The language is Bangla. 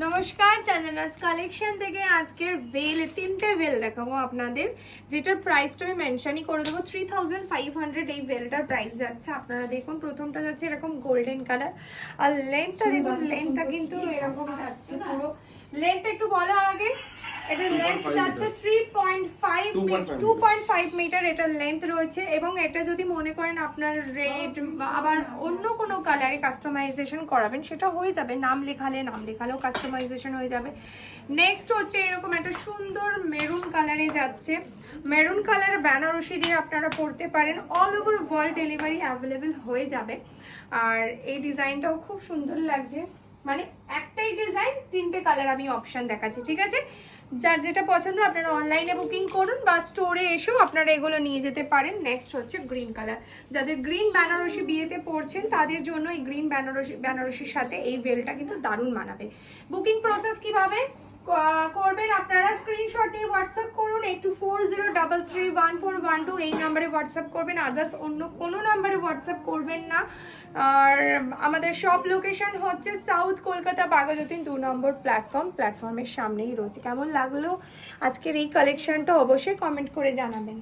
নমস্কার, চন্দনাস কালেকশন থেকে আজকের বেল, তিনটে বেল দেখাবো আপনাদের, যেটার প্রাইসটা আমি মেনশনই করে দেবো। 3500 এই বেলটার প্রাইস যাচ্ছে। আপনারা দেখুন, প্রথমটা যাচ্ছে এরকম গোল্ডেন কালার, আর লেন্থটা দেখুন, লেন্থটা কিন্তু এরকম যাচ্ছে পুরো। লেন্থ একটু বলো আগে। এটা লেন্থ যাচ্ছে 2.5 মিটার এটা লেন্থ রয়েছে। এবং এটা যদি মনে করেন আপনার রেড বা আবার অন্য কোনো কালারে কাস্টমাইজেশন করাবেন, সেটা হয়ে যাবে। নাম লেখালেও কাস্টমাইজেশন হয়ে যাবে। নেক্সট হচ্ছে এরকম একটা সুন্দর মেরুন কালারে যাচ্ছে। মেরুন কালার বেনারসি দিয়ে আপনারা পরতে পারেন। All over world delivery available হয়ে যাবে। আর এই ডিজাইনটাও খুব সুন্দর লাগছে, মানে একটাই ডিজাইন, তিনটে কালার আমি অপশন দেখাচ্ছি, ঠিক আছে? যার যেটা পছন্দ আপনারা অনলাইনে বুকিং করুন বা স্টোরে এসেও আপনারা এগুলো নিয়ে যেতে পারেন। নেক্সট হচ্ছে গ্রিন কালার। যাদের গ্রিন বেনারসি বিয়েতে পড়ছেন তাদের জন্য এই গ্রিন বেনারসির সাথে এই বেলটা কিন্তু দারুণ মানাবে। বুকিং প্রসেস কিভাবে করবেন আপনারা? স্ক্রিনশট নিয়ে হোয়াটসঅ্যাপ করুন একটু 40331412 এই নাম্বারে হোয়াটসঅ্যাপ করবেন। আদার্স অন্য কোনো নাম্বারে হোয়াটসঅ্যাপ করবেন না। আর আমাদের শপ লোকেশন হচ্ছে সাউথ কলকাতা, বাঘাযতীন 2 নম্বর প্ল্যাটফর্মের সামনেই রয়েছে। কেমন লাগলো আজকের এই কালেকশনটা অবশ্যই কমেন্ট করে জানাবেন।